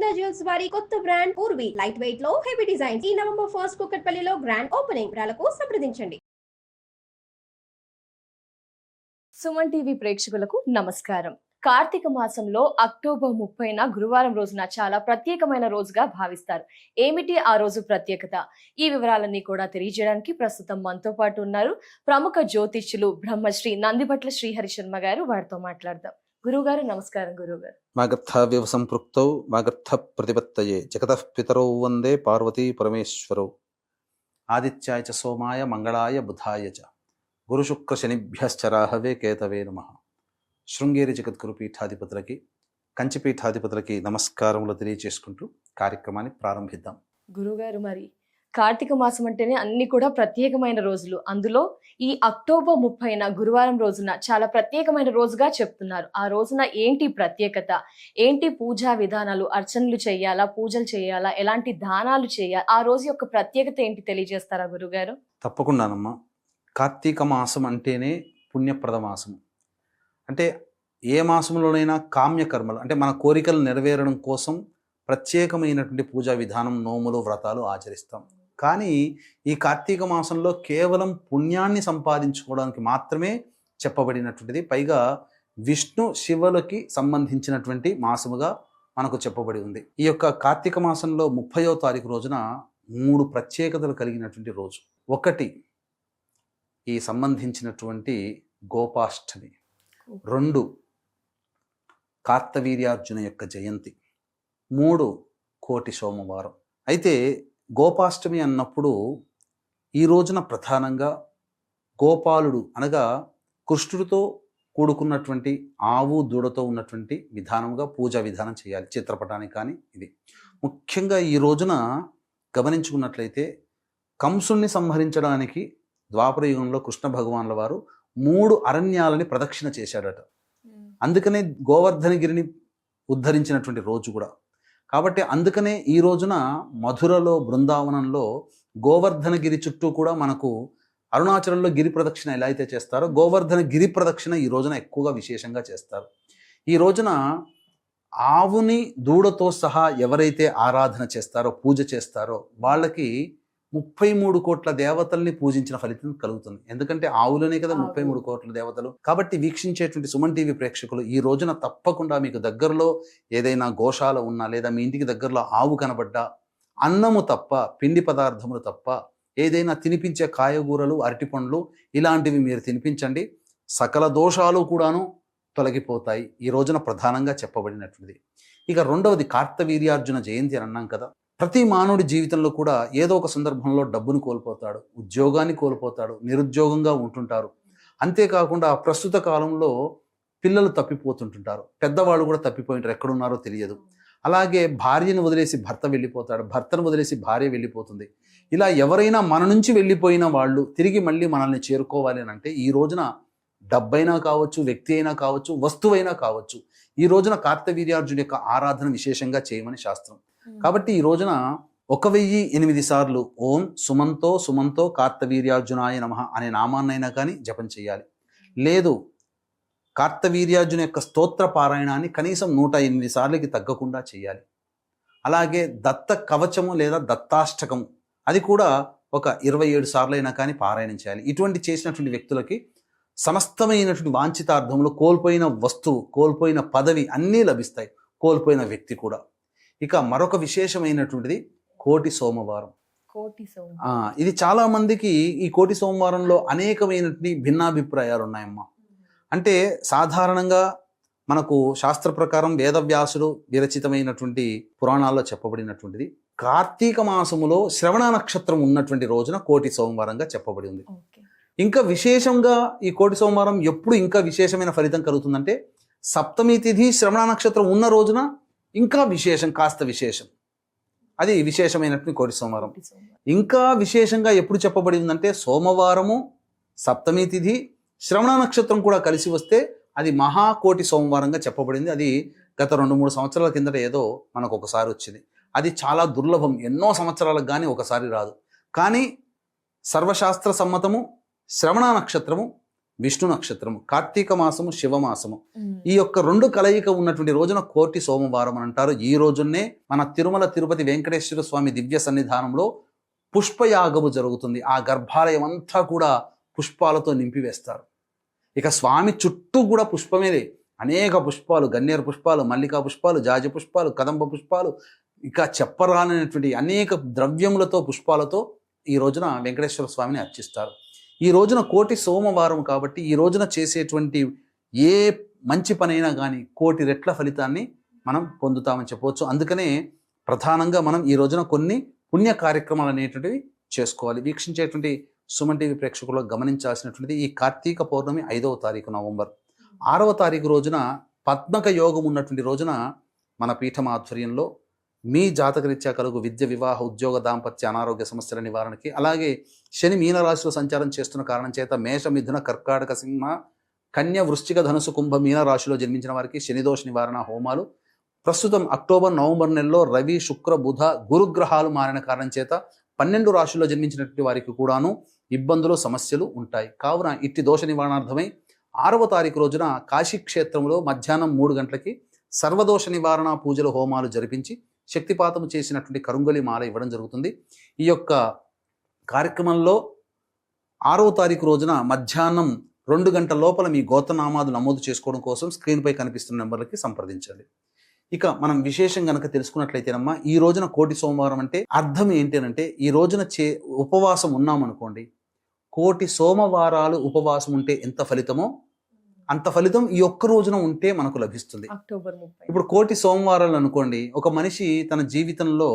మాంగళ్య జ్యువెల్స్ వారి కొత్త బ్రాండ్ పూర్వి లైట్ వెయిట్ లో హెవీ డిజైన్ ఈ నవంబర్ 1 కూకట్పల్లిలో గ్రాండ్ ఓపెనింగ్ వివరాలకు సంప్రదించండి. సుమన్ టీవీ ప్రేక్షకులకు నమస్కారం. కార్తీక మాసంలో అక్టోబర్ 30న గురువారం రోజున చాలా ప్రత్యేకమైన రోజుగా భావిస్తారు. ఏమిటి ఆ రోజు ప్రత్యేకత? ఈ వివరాలన్నీ కూడా తెలియజేయడానికి ప్రస్తుతం మనతో పాటు ఉన్నారు ప్రముఖ జ్యోతిష్యులు బ్రహ్మశ్రీ నందిబట్ల శ్రీహరి శర్మ గారు. వారితో మాట్లాడదాం. గురుగారు నమస్కారం. గురుగారు, వాగర్థవ్యవ సంపృక్తౌ వాగర్థ ప్రతిపత్తయే జగతః పితరౌ వందే పార్వతీ పరమేశ్వరౌ ఆదిత్యాయ చ సోమాయ మంగళాయ బుధాయ చ గురు శుక్ర శనిభ్యశ్చ రాహవే కేతవే నమః. శృంగేరి జగద్గురు పీఠాధిపతులకి కంచి పీఠాధిపతులకి నమస్కారములు తెలియజేసుకుంటూ కార్యక్రమాన్ని ప్రారంభిద్దాం. గురుగారు, మరి కార్తీక మాసం అంటేనే అన్ని కూడా ప్రత్యేకమైన రోజులు. అందులో ఈ అక్టోబర్ 30న గురువారం రోజున చాలా ప్రత్యేకమైన రోజుగా చెప్తున్నారు. ఆ రోజున ఏంటి ప్రత్యేకత? ఏంటి పూజా విధానాలు? అర్చనలు చేయాలా? పూజలు చేయాలా? ఎలాంటి దానాలు చేయాలి? ఆ రోజు యొక్క ప్రత్యేకత ఏంటి తెలియజేస్తారా గురుగారు? తప్పకుండానమ్మా. కార్తీక మాసం అంటేనే పుణ్యప్రద మాసం. అంటే ఏ మాసంలోనైనా కామ్యకర్మలు అంటే మన కోరికలు నెరవేరడం కోసం ప్రత్యేకమైనటువంటి పూజా విధానం, నోములు, వ్రతాలు ఆచరిస్తాం. కానీ ఈ కార్తీక మాసంలో కేవలం పుణ్యాన్ని సంపాదించుకోవడానికి మాత్రమే చెప్పబడినటువంటిది. పైగా విష్ణు శివులకి సంబంధించినటువంటి మాసముగా మనకు చెప్పబడి ఉంది. ఈ యొక్క కార్తీక మాసంలో 30వ తారీఖు రోజున 3 ప్రత్యేకతలు కలిగినటువంటి రోజు. ఒకటి ఈ సంబంధించినటువంటి గోపాష్టమి, 2 కార్తవీర్యార్జున యొక్క జయంతి, 3 కోటి సోమవారం. అయితే గోపాష్టమి అన్నప్పుడు ఈ రోజున ప్రధానంగా గోపాలుడు అనగా కృష్ణుడితో కూడుకున్నటువంటి ఆవు దూడతో ఉన్నటువంటి విధానంగా పూజా విధానం చేయాలి. చిత్రపటానికి కానీ ఇది ముఖ్యంగా ఈ రోజున గమనించుకున్నట్లయితే కంసుణ్ణి సంహరించడానికి ద్వాపర యుగంలో కృష్ణ భగవాన్ల వారు 3 అరణ్యాలని ప్రదక్షిణ చేశాడట. అందుకనే గోవర్ధనగిరిని ఉద్ధరించినటువంటి రోజు కూడా. కాబట్టి అందుకనే ఈ రోజున మధురలో, బృందావనంలో గోవర్ధనగిరి చుట్టూ కూడా మనకు అరుణాచలంలో గిరి ప్రదక్షిణ ఎలా అయితే చేస్తారో గోవర్ధన గిరి ప్రదక్షిణ ఈ రోజున ఎక్కువగా విశేషంగా చేస్తారు. ఈ రోజున ఆవుని దూడతో సహా ఎవరైతే ఆరాధన చేస్తారో, పూజ చేస్తారో వాళ్ళకి 33 కోట్ల దేవతల్ని పూజించిన ఫలితం కలుగుతుంది. ఎందుకంటే ఆవులనే కదా 33 కోట్ల దేవతలు. కాబట్టి వీక్షించేటువంటి సుమన్ టీవీ ప్రేక్షకులు ఈ రోజున తప్పకుండా మీకు దగ్గరలో ఏదైనా గోశాల ఉన్నా లేదా మీ ఇంటికి దగ్గరలో ఆవు కనబడ్డా అన్నము తప్ప, పిండి పదార్థములు తప్ప ఏదైనా తినిపించే కాయగూరలు, అరటిపండ్లు ఇలాంటివి మీరు తినిపించండి. సకల దోషాలు కూడాను తొలగిపోతాయి. ఈ రోజున ప్రధానంగా చెప్పబడినటువంటిది. ఇక 2వది కార్తవీర్యార్జున జయంతి అని అన్నాం కదా. ప్రతి మానవుడి జీవితంలో కూడా ఏదో ఒక సందర్భంలో డబ్బును కోల్పోతాడు, ఉద్యోగాన్ని కోల్పోతాడు, నిరుద్యోగంగా ఉంటుంటారు. అంతేకాకుండా ప్రస్తుత కాలంలో పిల్లలు తప్పిపోతుంటుంటారు, పెద్దవాళ్ళు కూడా తప్పిపోయింటారు, ఎక్కడున్నారో తెలియదు. అలాగే భార్యను వదిలేసి భర్త వెళ్ళిపోతాడు, భర్తను వదిలేసి భార్య వెళ్ళిపోతుంది. ఇలా ఎవరైనా మన నుంచి వెళ్ళిపోయిన వాళ్ళు తిరిగి మళ్ళీ మనల్ని చేరుకోవాలి అని అంటే ఈ రోజున డబ్బైనా కావచ్చు, వ్యక్తి అయినా కావచ్చు, వస్తువైనా కావచ్చు, ఈ రోజున కార్తవీర్యార్జున యొక్క ఆరాధన విశేషంగా చేయమని శాస్త్రం. కాబట్టి ఈ రోజున 1008 సార్లు ఓం సుమంతో సుమంతో కార్తవీర్యార్జునాయ నమః అనే నామాన్నైనా కానీ జపం చేయాలి. లేదు కార్తవీర్యార్జున యొక్క స్తోత్ర పారాయణాన్ని కనీసం 108 సార్లకి తగ్గకుండా చేయాలి. అలాగే దత్త కవచము లేదా దత్తాష్టకము అది కూడా ఒక 27 సార్లైనా కానీ పారాయణం చేయాలి. ఇటువంటి చేసినటువంటి వ్యక్తులకి సమస్తమైనటువంటి వాంఛితార్థములు, కోల్పోయిన వస్తువు, కోల్పోయిన పదవి అన్నీ లభిస్తాయి, కోల్పోయిన వ్యక్తి కూడా. ఇక మరొక విశేషమైనటువంటిది కోటి సోమవారం. ఇది చాలా మందికి ఈ కోటి సోమవారంలో అనేకమైనటువంటి భిన్నాభిప్రాయాలు ఉన్నాయమ్మా. అంటే సాధారణంగా మనకు శాస్త్ర ప్రకారం వేదవ్యాసుడు విరచితమైనటువంటి పురాణాల్లో చెప్పబడినటువంటిది కార్తీక మాసములో శ్రవణ నక్షత్రం ఉన్నటువంటి రోజున కోటి సోమవారంగా చెప్పబడి ఉంది. ఇంకా విశేషంగా ఈ కోటి సోమవారం ఎప్పుడు ఇంకా విశేషమైన ఫలితం కలుగుతుందంటే సప్తమి తిథి శ్రవణ నక్షత్రం ఉన్న రోజున ఇంకా విశేషం, కాస్త విశేషం. అది విశేషమైనటువంటి కోటి సోమవారం. ఇంకా విశేషంగా ఎప్పుడు చెప్పబడి ఉందంటే సోమవారము, సప్తమి తిథి, శ్రవణ నక్షత్రం కూడా కలిసి వస్తే అది మహాకోటి సోమవారంగా చెప్పబడింది. అది గత 2-3 సంవత్సరాల కిందట ఏదో మనకు ఒకసారి వచ్చింది. అది చాలా దుర్లభం, ఎన్నో సంవత్సరాలకు కానీ ఒకసారి రాదు. కానీ సర్వశాస్త్ర సమ్మతము శ్రవణ నక్షత్రము విష్ణు నక్షత్రము, కార్తీక మాసము శివమాసము. ఈ యొక్క 2 కలయిక ఉన్నటువంటి రోజున కోటి సోమవారం అని అంటారు. ఈ రోజునే మన తిరుమల తిరుపతి వెంకటేశ్వర స్వామి దివ్య సన్నిధానంలో పుష్పయాగము జరుగుతుంది. ఆ గర్భాలయం అంతా కూడా పుష్పాలతో నింపివేస్తారు. ఇక స్వామి చుట్టూ కూడా పుష్పమేదే, అనేక పుష్పాలు, గన్నేరు పుష్పాలు, మల్లికా పుష్పాలు, జాజి పుష్పాలు, కదంబ పుష్పాలు, ఇక చెప్పరానటువంటి అనేక ద్రవ్యములతో పుష్పాలతో ఈ రోజున వెంకటేశ్వర స్వామిని అర్చిస్తారు. ఈ రోజున కోటి సోమవారం కాబట్టి ఈ రోజున చేసేటువంటి ఏ మంచి పనైనా కానీ కోటి రెట్ల ఫలితాన్ని మనం పొందుతామని చెప్పవచ్చు. అందుకనే ప్రధానంగా మనం ఈ రోజున కొన్ని పుణ్య కార్యక్రమాలు అనేటువంటివి చేసుకోవాలి. వీక్షించేటువంటి సుమన్ టీవీ ప్రేక్షకులు గమనించాల్సినటువంటిది, ఈ కార్తీక పౌర్ణమి 5వ తారీఖు నవంబర్, 6వ తారీఖు రోజున పద్మక యోగం ఉన్నటువంటి రోజున మన పీఠం ఆధ్వర్యంలో మీ జాతకరీత్యా కలుగు విద్య, వివాహ, ఉద్యోగ, దాంపత్య, అనారోగ్య సమస్యల నివారణకి, అలాగే శని మీనరాశిలో సంచారం చేస్తున్న కారణం చేత మేష, మిథున, కర్కాటక, సింహ, కన్య, వృశ్చిక, ధనుసు, కుంభ, మీన రాశిలో జన్మించిన వారికి శనిదోష నివారణ హోమాలు. ప్రస్తుతం అక్టోబర్, నవంబర్ నెలలో రవి, శుక్ర, బుధ, గురుగ్రహాలు మారిన కారణం చేత 12 రాశుల్లో జన్మించినటువంటి వారికి కూడాను ఇబ్బందులు, సమస్యలు ఉంటాయి. కావున ఇట్టి దోష నివారణార్థమై 6వ తారీఖు రోజున కాశీ క్షేత్రంలో మధ్యాహ్నం 3 గంటలకి సర్వదోష నివారణ పూజలు, హోమాలు జరిపించి శక్తిపాతము చేసినటువంటి కరుంగలి మాల ఇవ్వడం జరుగుతుంది. ఈ యొక్క కార్యక్రమంలో 6వ తారీఖు రోజున మధ్యాహ్నం 2 గంటల లోపల మీ గోత్రనామాలు నమోదు చేసుకోవడం కోసం స్క్రీన్పై కనిపిస్తున్న నెంబర్లకి సంప్రదించండి. ఇక మనం విశేషం కనుక తెలుసుకున్నట్లయితేనమ్మా, ఈ రోజున కోటి సోమవారం అంటే అర్థం ఏంటి అంటే, ఈ రోజున ఉపవాసం ఉన్నామనుకోండి, కోటి సోమవారాలు ఉపవాసం ఉంటే ఎంత ఫలితమో అంత ఫలితం ఈ ఒక్క రోజున ఉంటే మనకు లభిస్తుంది. అక్టోబర్ 30. ఇప్పుడు కోటి సోమవారాలు అనుకోండి, ఒక మనిషి తన జీవితంలో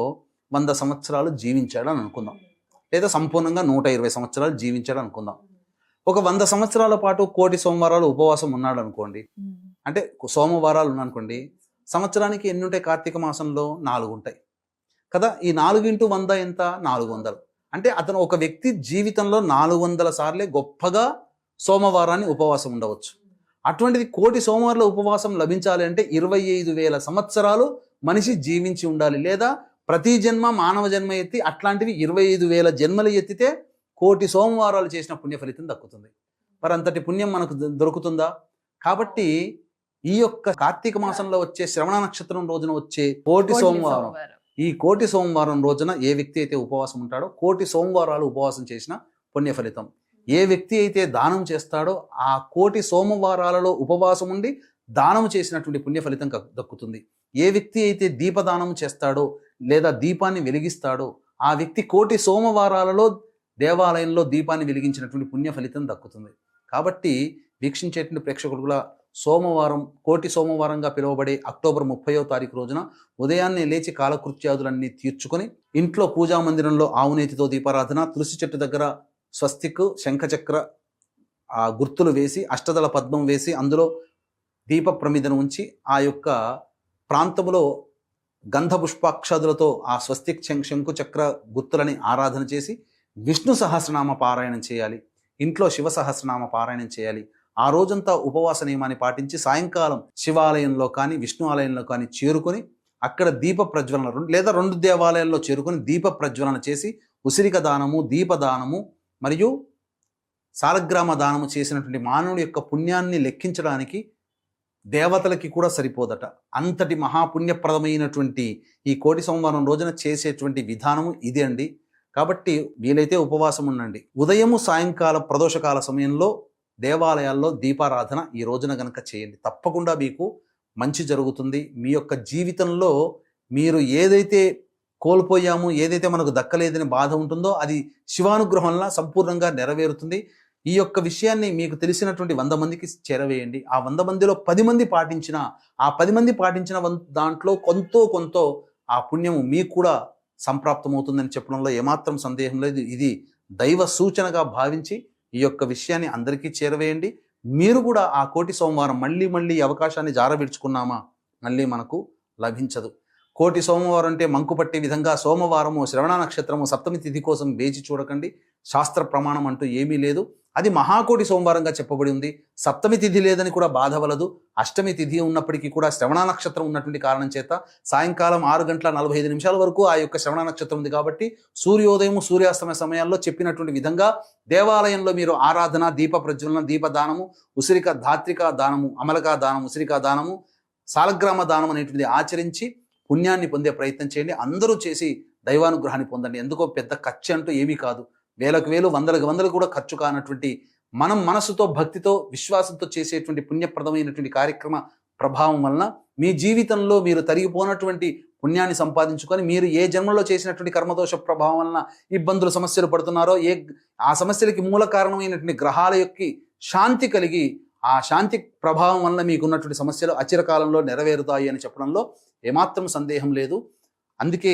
100 సంవత్సరాలు జీవించాడని అనుకుందాం, లేదా సంపూర్ణంగా 120 సంవత్సరాలు జీవించాడు అనుకుందాం. ఒక 100 సంవత్సరాల పాటు కోటి సోమవారాలు ఉపవాసం ఉన్నాడు అనుకోండి, అంటే సోమవారాలు ఉన్నాయనుకోండి, సంవత్సరానికి ఎన్ని ఉంటాయి? కార్తీక మాసంలో 4 ఉంటాయి కదా. ఈ 4 × 100 ఎంత? 400. అంటే అతను ఒక వ్యక్తి జీవితంలో 400 సార్లే గొప్పగా సోమవారాన్ని ఉపవాసం ఉండవచ్చు. అటువంటిది కోటి సోమవారాల ఉపవాసం లభించాలి అంటే 25,000 సంవత్సరాలు మనిషి జీవించి ఉండాలి, లేదా ప్రతి జన్మ మానవ జన్మ ఎత్తి అట్లాంటివి 25,000 జన్మలు ఎత్తితే కోటి సోమవారాలు చేసిన పుణ్య ఫలితం దక్కుతుంది. మరి అంతటి పుణ్యం మనకు దొరుకుతుందా? కాబట్టి ఈ యొక్క కార్తీక మాసంలో వచ్చే శ్రవణ నక్షత్రం రోజున వచ్చే కోటి సోమవారం, ఈ కోటి సోమవారం రోజున ఏ వ్యక్తి అయితే ఉపవాసం ఉంటాడో కోటి సోమవారాలు ఉపవాసం చేసిన పుణ్య ఫలితం. ఏ వ్యక్తి అయితే దానం చేస్తాడో ఆ కోటి సోమవారాలలో ఉపవాసం ఉండి దానం చేసినటువంటి పుణ్య ఫలితం దక్కుతుంది. ఏ వ్యక్తి అయితే దీపదానం చేస్తాడో లేదా దీపాన్ని వెలిగిస్తాడో ఆ వ్యక్తి కోటి సోమవారాలలో దేవాలయంలో దీపాన్ని వెలిగించినటువంటి పుణ్య ఫలితం దక్కుతుంది. కాబట్టి వీక్షించేటువంటి ప్రేక్షకులు కూడా సోమవారం, కోటి సోమవారంగా పిలువబడే అక్టోబర్ 30వ తారీఖు రోజున ఉదయాన్నే లేచి కాలకృత్యాదులన్నీ తీర్చుకొని ఇంట్లో పూజా మందిరంలో ఆవునేతితో దీపారాధన, తులసి చెట్టు దగ్గర స్వస్తిక్, శంఖచక్ర ఆ గుర్తులు వేసి, అష్టదళ పద్మం వేసి అందులో దీప ప్రమిదను ఉంచి ఆ యొక్క ప్రాంతంలో గంధ పుష్పాక్షదులతో ఆ స్వస్తిక్, శంకు చక్ర గుర్తులని ఆరాధన చేసి విష్ణు సహస్రనామ పారాయణం చేయాలి. ఇంట్లో శివ సహస్రనామ పారాయణం చేయాలి. ఆ రోజంతా ఉపవాస నియమాన్ని పాటించి సాయంకాలం శివాలయంలో కానీ విష్ణు ఆలయంలో కానీ చేరుకొని అక్కడ దీప ప్రజ్వలన, లేదా 2 దేవాలయాల్లో చేరుకొని దీప ప్రజ్వలన చేసి ఉసిరిక దానము, దీపదానము మరియు సాలగ్రామ దానము చేసినటువంటి మానవుడి యొక్క పుణ్యాన్ని లెక్కించడానికి దేవతలకి కూడా సరిపోదట. అంతటి మహాపుణ్యప్రదమైనటువంటి ఈ కోటి సోమవారం రోజున చేసేటువంటి విధానము ఇదే అండి. కాబట్టి వీలైతే ఉపవాసం ఉండండి. ఉదయము సాయంకాల ప్రదోషకాల సమయంలో దేవాలయాల్లో దీపారాధన ఈ రోజున గనక చేయండి. తప్పకుండా మీకు మంచి జరుగుతుంది. మీ యొక్క జీవితంలో మీరు ఏదైతే కోల్పోయామో, ఏదైతే మనకు దక్కలేదని బాధ ఉంటుందో అది శివానుగ్రహంలా సంపూర్ణంగా నెరవేరుతుంది. ఈ యొక్క విషయాన్ని మీకు తెలిసినటువంటి 100 మందికి చేరవేయండి. ఆ 100 మందిలో 10 మంది పాటించిన, ఆ 10 మంది పాటించిన దాంట్లో కొంతో ఆ పుణ్యము మీకు కూడా సంప్రాప్తమవుతుందని చెప్పడంలో ఏమాత్రం సందేహం లేదు. ఇది దైవ సూచనగా భావించి ఈ యొక్క విషయాన్ని అందరికీ చేరవేయండి. మీరు కూడా ఆ కోటి సోమవారం మళ్ళీ అవకాశాన్ని జారవిడ్చుకున్నామా మళ్ళీ మనకు లభించదు. కోటి సోమవారం అంటే మంకు పట్టే విధంగా సోమవారము, శ్రవణ నక్షత్రము, సప్తమి తిథి కోసం వేచి చూడకండి. శాస్త్ర ప్రమాణం అంటూ ఏమీ లేదు. అది మహాకోటి సోమవారంగా చెప్పబడి ఉంది. సప్తమి తిథి లేదని కూడా బాధవలదు. అష్టమి తిథి ఉన్నప్పటికీ కూడా శ్రవణ నక్షత్రం ఉన్నటువంటి కారణం చేత సాయంకాలం 6:45 వరకు ఆ యొక్క శ్రవణ నక్షత్రం ఉంది కాబట్టి సూర్యోదయం సూర్యాస్తమయ సమయాల్లో చెప్పినటువంటి విధంగా దేవాలయంలో మీరు ఆరాధన, దీప ప్రజ్వలన, దీపదానము, ఉసిరిక ధాత్రికా దానము, అమలకా దానం, ఉసిరికా దానము, సాలగ్రామ దానం అనేటువంటిది ఆచరించి పుణ్యాన్ని పొందే ప్రయత్నం చేయండి. అందరూ చేసి దైవానుగ్రహాన్ని పొందండి. ఎందుకో పెద్ద ఖర్చు అంటూ ఏమీ కాదు. వేలకు వేలు, వందలకు వందలు కూడా ఖర్చు కానటువంటి మనం మనసుతో, భక్తితో, విశ్వాసంతో చేసేటువంటి పుణ్యప్రదమైనటువంటి కార్యక్రమ ప్రభావం వలన మీ జీవితంలో మీరు తరిగిపోనటువంటి పుణ్యాన్ని సంపాదించుకొని మీరు ఏ జన్మలో చేసినటువంటి కర్మదోష ప్రభావం వలన ఇబ్బందులు, సమస్యలు పడుతున్నారో, ఆ సమస్యలకి మూల కారణమైనటువంటి గ్రహాల యొక్క శాంతి కలిగి ఆ శాంతి ప్రభావం వలన మీకున్నటువంటి సమస్యలు అచిరకాలంలో నెరవేరుతాయి అని చెప్పడంలో ఏమాత్రం సందేహం లేదు. అందుకే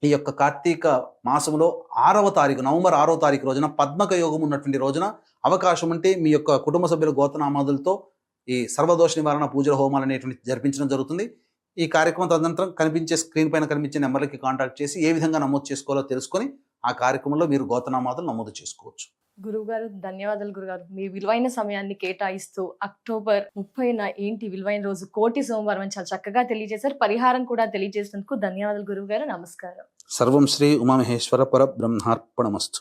ఈ యొక్క కార్తీక మాసంలో 6వ తారీఖు, నవంబర్ 6వ తారీఖు రోజున పద్మక యోగం ఉన్నటువంటి రోజున అవకాశం ఉంటే మీ యొక్క కుటుంబ సభ్యుల గోత్రనామాదులతో ఈ సర్వదోష నివారణ పూజల హోమాలు అనేటువంటి జరిపించడం జరుగుతుంది. ఈ కార్యక్రమం తదనంతరం కనిపించే స్క్రీన్ పైన కనిపించే నెంబర్లకి కాంటాక్ట్ చేసి ఏ విధంగా నమోదు చేసుకోవాలో తెలుసుకొని ఆ కార్యక్రమంలో మీరు గోత్రనామాదులు నమోదు చేసుకోవచ్చు. గురువుగారు, ధన్యవాదాలు గురుగారు. మీ విలువైన సమయాన్ని కేటాయిస్తూ అక్టోబర్ 30న ఏంటి విలువైన రోజు, కోటి సోమవారం అని చాలా చక్కగా తెలియజేశారు. పరిహారం కూడా తెలియజేసినందుకు ధన్యవాదాలు గురువుగారు. నమస్కారం. సర్వం శ్రీ ఉమామహేశ్వర పరబ్రహ్మార్పణమస్తు.